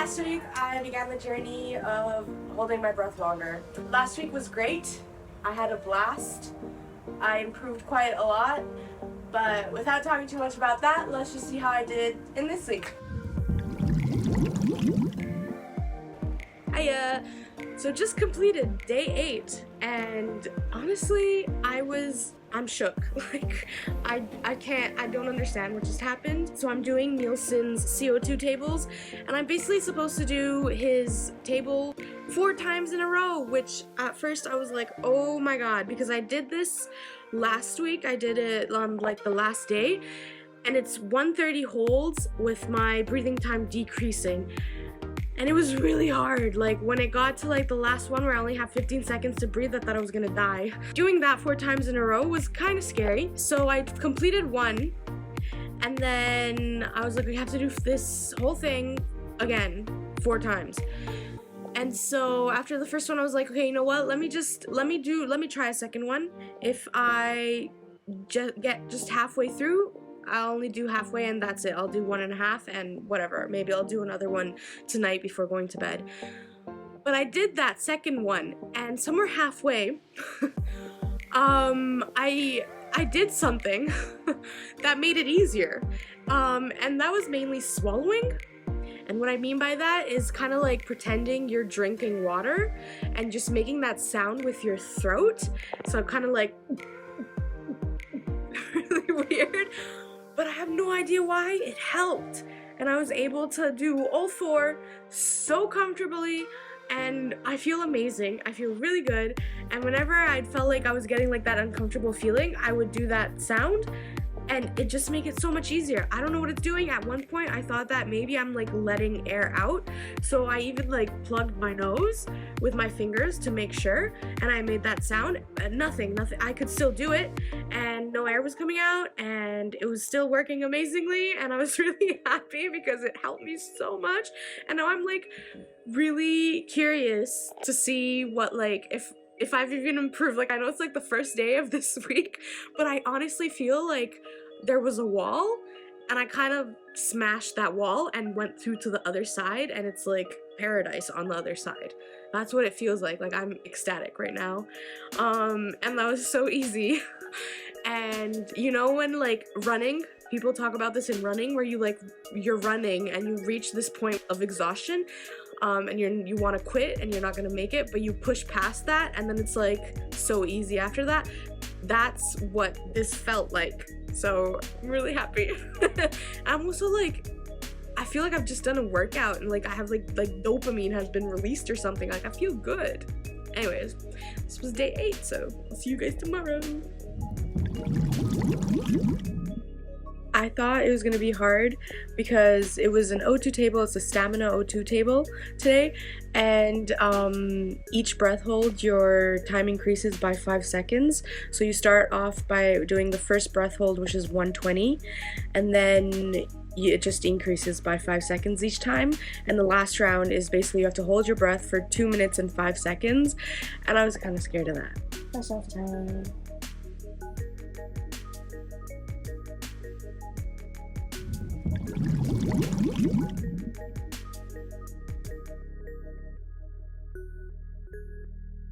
Last week I began the journey of holding my breath longer. Last week was great. I had a blast. I improved quite a lot, but without talking too much about that, let's just see how I did in this week. Hiya! So just completed day 8, and honestly, I'm shook. Like, I don't understand what just happened. So I'm doing Nielsen's CO2 tables, and I'm basically supposed to do his table 4 times in a row, which at first I was like, oh my god, because I did this last week. I did it on like the last day, and it's 130 holds with my breathing time decreasing. And it was really hard. Like, when it got to like the last one where I only have 15 seconds to breathe, I thought I was gonna die. Doing that 4 times in a row was kind of scary. So I completed 1, and then I was like, we have to do this whole thing again 4 times. And so after the first one, I was like, okay, you know what? Let me try a second one. If I get just halfway through, I'll only do halfway and that's it. I'll do 1.5 and whatever. Maybe I'll do another one tonight before going to bed. But I did that second one, and somewhere halfway, I did something that made it easier. And that was mainly swallowing. And what I mean by that is kind of like pretending you're drinking water and just making that sound with your throat. So I'm kind of like really weird. But I have no idea why. It helped, and I was able to do all 4 so comfortably, and I feel amazing. I feel really good, and whenever I felt like I was getting like that uncomfortable feeling, I would do that sound, and it just makes it so much easier. I don't know what it's doing. At one point I thought that maybe I'm like letting air out, so I even like plugged my nose with my fingers to make sure, and I made that sound. Nothing. I could still do it, and no air was coming out, and it was still working amazingly, and I was really happy because it helped me so much. And now I'm like really curious to see what, like, if I've even improved. Like, I know it's like the first day of this week, but I honestly feel like there was a wall, and I kind of smashed that wall and went through to the other side, and it's like paradise on the other side. That's what it feels like. Like, I'm ecstatic right now. And that was so easy. And you know, when like running, people talk about this in running, where you're running and you reach this point of exhaustion, and you want to quit and you're not gonna make it, but you push past that, and then it's like so easy after that. That's what this felt like. So I'm really happy. I'm also like, I feel like I've just done a workout, and like I have like dopamine has been released or something. Like, I feel good. Anyways, this was day 8, so I'll see you guys tomorrow. I thought it was going to be hard because it was an O2 table. It's a stamina O2 table today, and each breath hold your time increases by 5 seconds. So you start off by doing the first breath hold, which is 120, and then it just increases by 5 seconds each time, and the last round is basically you have to hold your breath for 2 minutes and 5 seconds, and I was kind of scared of that. That's off time.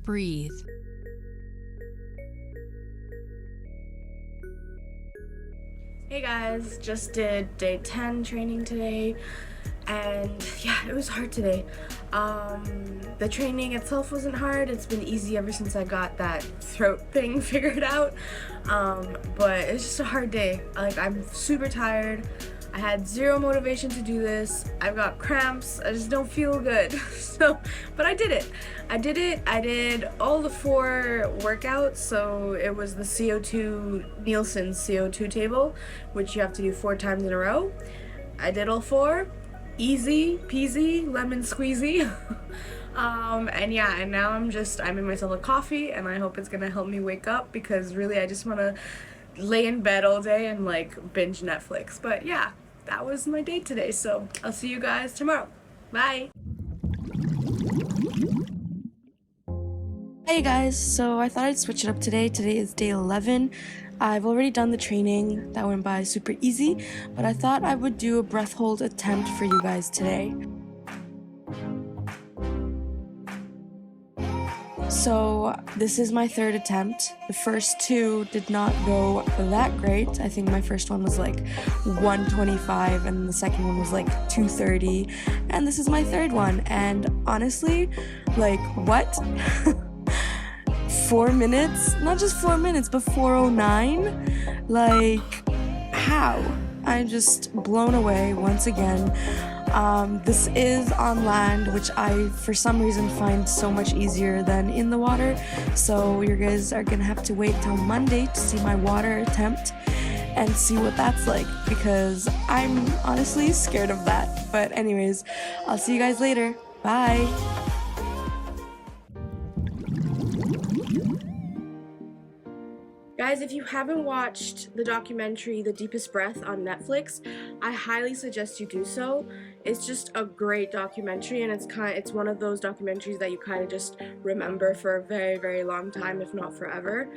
Breathe. Hey guys, just did day 10 training today, and yeah, it was hard today. The training itself wasn't hard. It's been easy ever since I got that throat thing figured out, but it's just a hard day. Like, I'm super tired. I had 0 motivation to do this. I've got cramps. I just don't feel good. But I did it. I did all the 4 workouts. So it was the Nielsen's CO2 table, which you have to do 4 times in a row. I did all 4. Easy peasy, lemon squeezy. And yeah, and now I'm in myself a coffee, and I hope it's gonna help me wake up, because really I just want to lay in bed all day and like binge Netflix. But yeah, that was my day today, so I'll see you guys tomorrow. Bye. Hey guys, so I thought I'd switch it up today. Today is day 11. I've already done the training. That went by super easy, but I thought I would do a breath hold attempt for you guys today. So this is my third attempt. The first two did not go that great. I think my first one was like 125 and the second one was like 230. And this is my third one. And honestly, like, what? 4 minutes? Not just 4 minutes, but 4:09? Like, how? I'm just blown away once again. This is on land, which I, for some reason, find so much easier than in the water. So you guys are gonna have to wait till Monday to see my water attempt and see what that's like, because I'm honestly scared of that. But anyways, I'll see you guys later. Bye! Guys, if you haven't watched the documentary The Deepest Breath on Netflix, I highly suggest you do so. It's just a great documentary, and it's one of those documentaries that you kind of just remember for a very, very long time, if not forever.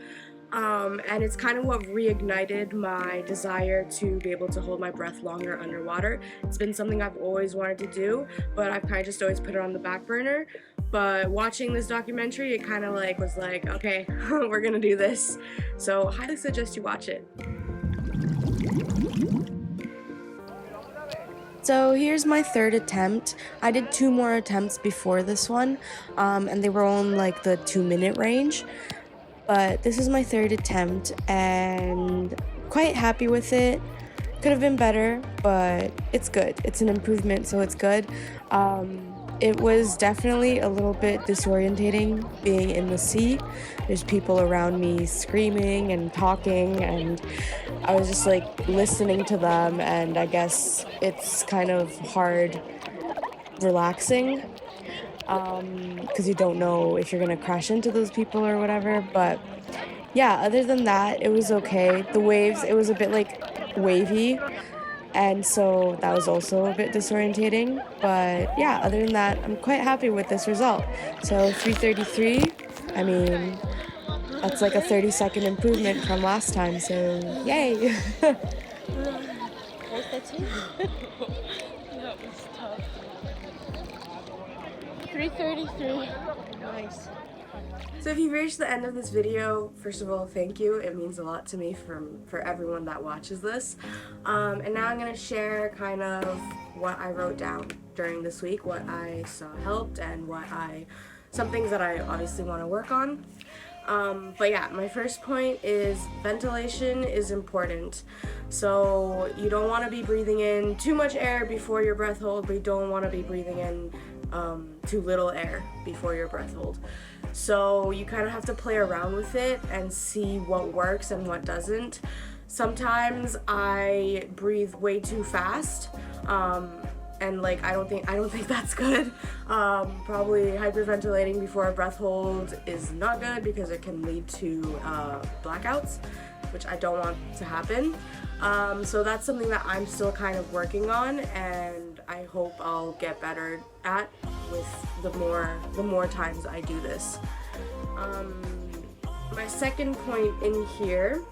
And it's kind of what reignited my desire to be able to hold my breath longer underwater. It's been something I've always wanted to do, but I've kind of just always put it on the back burner. But watching this documentary, it kind of like was like, okay, we're gonna do this. So highly suggest you watch it. So here's my third attempt. I did 2 more attempts before this one, and they were all in like the 2-minute range. But this is my third attempt, and quite happy with it. Could have been better, but it's good. It's an improvement, so it's good. It was definitely a little bit disorientating being in the sea. There's people around me screaming and talking, and I was just like listening to them, and I guess it's kind of hard relaxing because you don't know if you're gonna crash into those people or whatever. But yeah, other than that, it was okay. The waves, it was a bit like wavy, and so that was also a bit disorientating. But yeah, other than that, I'm quite happy with this result. So 333, I mean, that's like a 30-second improvement from last time, so yay! That was tough. 333. Nice. So if you've reached the end of this video, first of all, thank you. It means a lot to me for everyone that watches this. And now I'm going to share kind of what I wrote down during this week, what I saw helped, and some things that I obviously want to work on. But yeah, my first point is ventilation is important. So you don't want to be breathing in too much air before your breath hold, but you don't want to be breathing in too little air before your breath hold. So you kind of have to play around with it and see what works and what doesn't. Sometimes I breathe way too fast, and like I don't think that's good. Probably hyperventilating before a breath hold is not good because it can lead to blackouts, which I don't want to happen. So that's something that I'm still kind of working on, and I hope I'll get better at with the more times I do this. My second point in here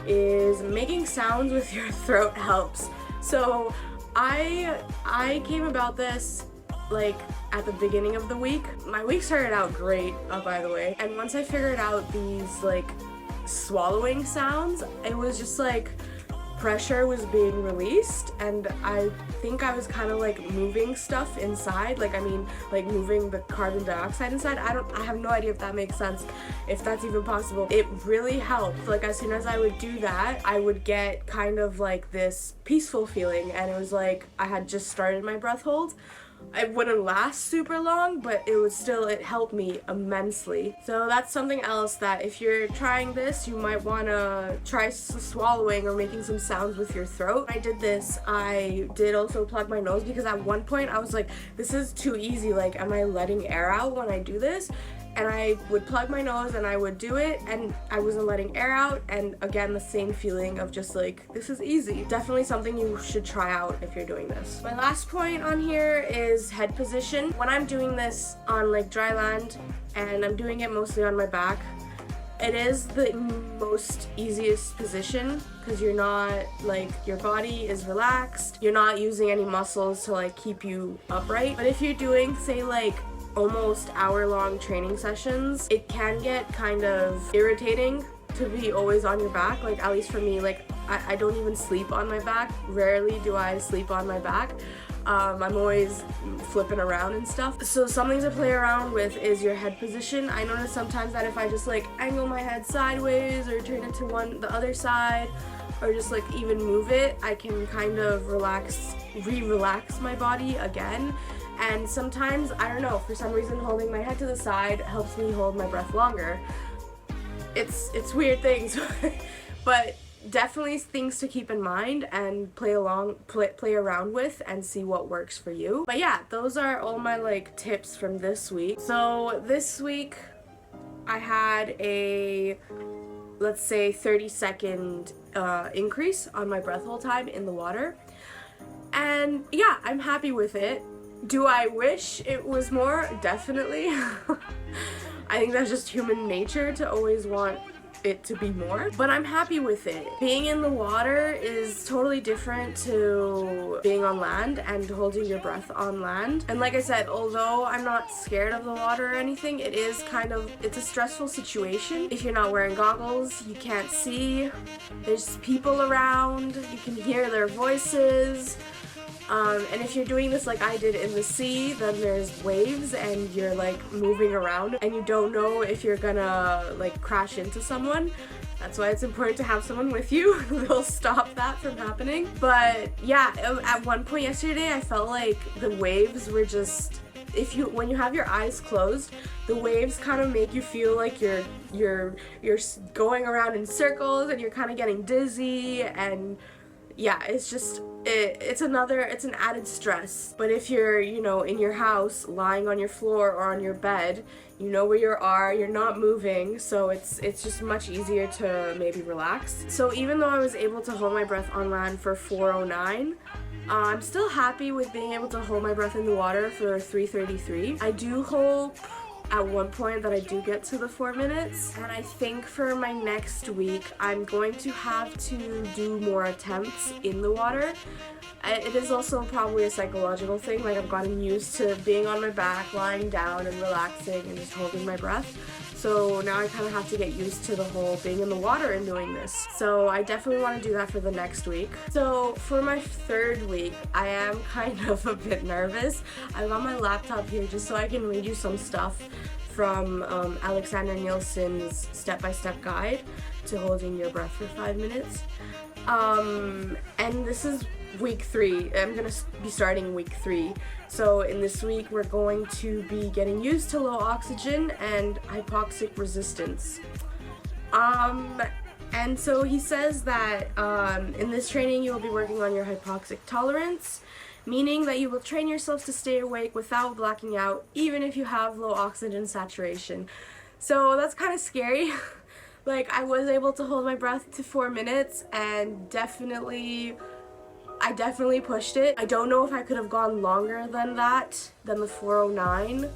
is making sounds with your throat helps. So I came about this like at the beginning of the week. My week started out great, by the way, and once I figured out these like swallowing sounds, it was just like pressure was being released, and I think I was kind of like moving stuff inside, like moving the carbon dioxide inside. I have no idea if that makes sense, if that's even possible. It really helped. Like as soon as I would do that, I would get kind of like this peaceful feeling, and it was like I had just started my breath hold. It wouldn't last super long, but it helped me immensely. So that's something else that if you're trying this, you might want to try swallowing or making some sounds with your throat. When I did this, I did also plug my nose, because at one point I was like, this is too easy, like am I letting air out when I do this? And I would plug my nose and I would do it, and I wasn't letting air out, and again the same feeling of just like, this is easy. Definitely something you should try out if you're doing this. My last point on here is head position. When I'm doing this on like dry land, and I'm doing it mostly on my back, it is the most easiest position because you're not like, your body is relaxed, you're not using any muscles to like keep you upright. But if you're doing, say, like almost hour-long training sessions, it can get kind of irritating to be always on your back. Like, at least for me, like I don't even sleep on my back. Rarely do I sleep on my back. I'm always flipping around and stuff. So something to play around with is your head position. I notice sometimes that if I just like angle my head sideways or turn it to the other side, or just like even move it, I can kind of relax my body again. And sometimes, I don't know, for some reason holding my head to the side helps me hold my breath longer. It's weird things, but definitely things to keep in mind and play around with and see what works for you. But yeah, those are all my like tips from this week. So this week I had a, let's say, 30-second increase on my breath hold time in the water, and yeah, I'm happy with it. Do I wish it was more? Definitely. I think that's just human nature to always want it to be more, but I'm happy with it. Being in the water is totally different to being on land and holding your breath on land. And like I said, although I'm not scared of the water or anything, it's a stressful situation. If you're not wearing goggles, you can't see, there's people around, you can hear their voices. And if you're doing this like I did in the sea, then there's waves and you're like moving around and you don't know if you're gonna like crash into someone. That's why it's important to have someone with you who'll stop that from happening. But yeah, at one point yesterday I felt like the waves were just, when you have your eyes closed, the waves kind of make you feel like you're going around in circles and you're kind of getting dizzy, and yeah, it's just it's an added stress. But if you're, you know, in your house, lying on your floor or on your bed, you know where you are, you're not moving, so it's just much easier to maybe relax. So even though I was able to hold my breath on land for 4:09, I'm still happy with being able to hold my breath in the water for 3:33. I do hope at one point that I do get to the 4 minutes, and I think for my next week I'm going to have to do more attempts in the water. It is also probably a psychological thing, like I've gotten used to being on my back, lying down and relaxing and just holding my breath. So now I kind of have to get used to the whole being in the water and doing this. So I definitely want to do that for the next week. So for my third week, I am kind of a bit nervous. I've got my laptop here just so I can read you some stuff from Alexander Nielsen's step-by-step guide to holding your breath for 5 minutes. And this is week 3. I'm gonna be starting week 3. So in this week we're going to be getting used to low oxygen and hypoxic resistance. And so he says that in this training you will be working on your hypoxic tolerance, meaning that you will train yourself to stay awake without blacking out even if you have low oxygen saturation. So that's kind of scary. Like, I was able to hold my breath to 4 minutes and I definitely pushed it. I don't know if I could have gone longer than that, than the 4:09,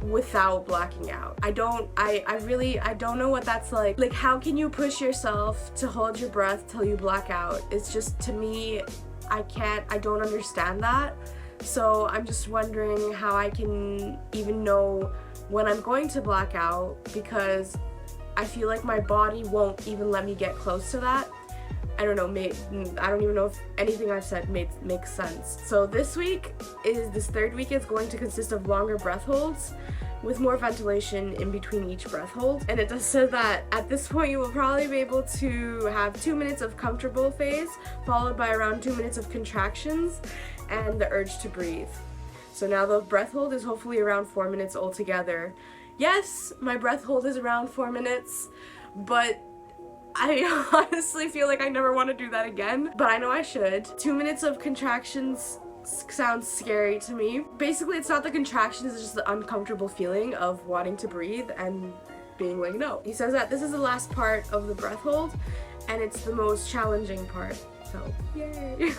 without blacking out. I don't know what that's like. Like, how can you push yourself to hold your breath till you black out? It's just, to me, I don't understand that. So I'm just wondering how I can even know when I'm going to black out, because I feel like my body won't even let me get close to that. I don't know, I don't even know if anything I've said makes sense. So this third week is going to consist of longer breath holds with more ventilation in between each breath hold. And it does say that at this point you will probably be able to have 2 minutes of comfortable phase, followed by around 2 minutes of contractions and the urge to breathe. So now the breath hold is hopefully around 4 minutes altogether. Yes, my breath hold is around 4 minutes, but I honestly feel like I never want to do that again, but I know I should. 2 minutes of contractions sounds scary to me. Basically, it's not the contractions, it's just the uncomfortable feeling of wanting to breathe and being like, no. He says that this is the last part of the breath hold, and it's the most challenging part, so yay. You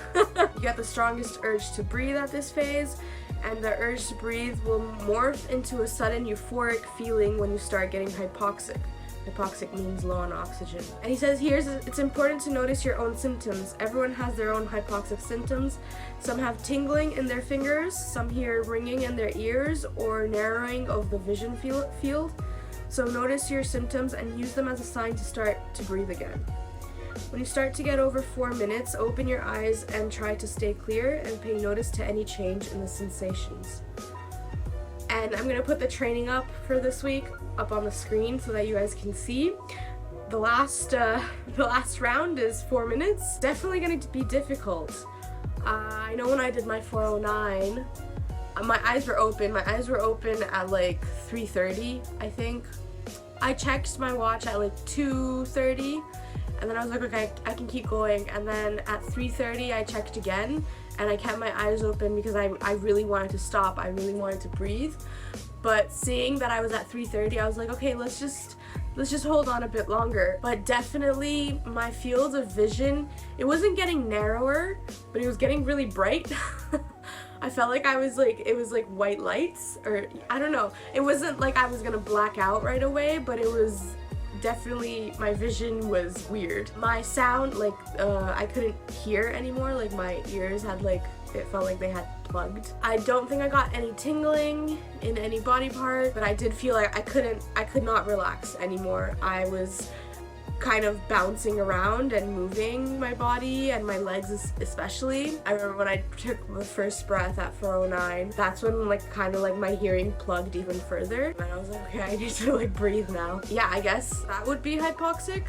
get the strongest urge to breathe at this phase, and the urge to breathe will morph into a sudden euphoric feeling when you start getting hypoxic, Hypoxic means low on oxygen. And he says here, it's important to notice your own symptoms. Everyone has their own hypoxic symptoms. Some have tingling in their fingers, some hear ringing in their ears, or narrowing of the vision field. So notice your symptoms and use them as a sign to start to breathe again. When you start to get over 4 minutes, open your eyes and try to stay clear and pay notice to any change in the sensations. And I'm gonna put the training up for this week up on the screen so that you guys can see. The last round is 4 minutes. Definitely gonna be difficult. I know when I did my 409, my eyes were open. My eyes were open at like 3:30, I think. I checked my watch at like 2:30, and then I was like, okay, I can keep going. And then at 3:30, I checked again, and I kept my eyes open because I really wanted to stop. I really wanted to breathe. But seeing that I was at 3:30, I was like, okay, let's just hold on a bit longer. But definitely my field of vision, it wasn't getting narrower, but it was getting really bright. I felt like it was like white lights, or I don't know. It wasn't like I was gonna black out right away, but it was definitely, my vision was weird. My sound, like, I couldn't hear anymore. Like my ears had like, it felt like they had plugged. I don't think I got any tingling in any body part, but I did feel like I could not relax anymore. I was kind of bouncing around and moving my body and my legs especially. I remember when I took the first breath at 409, that's when like kind of like my hearing plugged even further. And I was like, okay, I need to like breathe now. Yeah, I guess that would be hypoxic.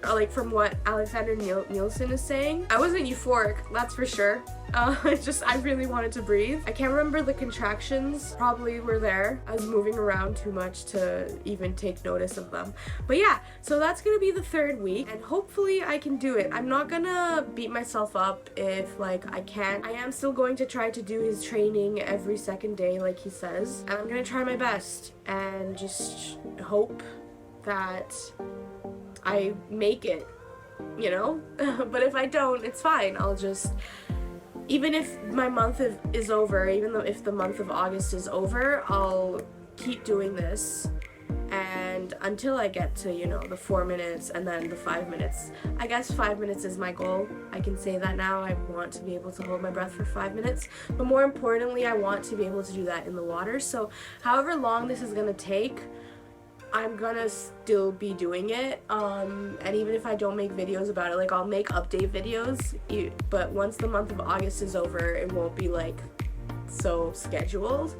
Like from what Alexander Nielsen is saying. I wasn't euphoric, that's for sure. I really wanted to breathe. I can't remember the contractions, probably were there. I was moving around too much to even take notice of them. But yeah, so that's gonna be the 3rd week, and hopefully I can do it. I'm not gonna beat myself up if like I can't. I am still going to try to do his training every 2nd day like he says, and I'm gonna try my best and just hope that I make it, you know? But if I don't, it's fine. I'll just, even if my month is over, even though if the month of August is over, I'll keep doing this, and until I get to, you know, the 4 minutes and then the 5 minutes. I guess 5 minutes is my goal. I can say that now. I want to be able to hold my breath for 5 minutes, but more importantly, I want to be able to do that in the water. So however long this is gonna take, I'm gonna still be doing it, and even if I don't make videos about it, like I'll make update videos, but once the month of August is over, it won't be like so scheduled,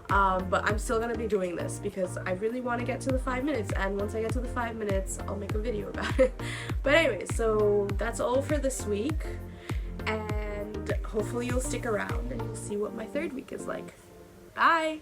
but I'm still gonna be doing this because I really want to get to the 5 minutes, and once I get to the 5 minutes, I'll make a video about it. But anyway, so that's all for this week, and hopefully you'll stick around and you'll see what my 3rd week is like. Bye!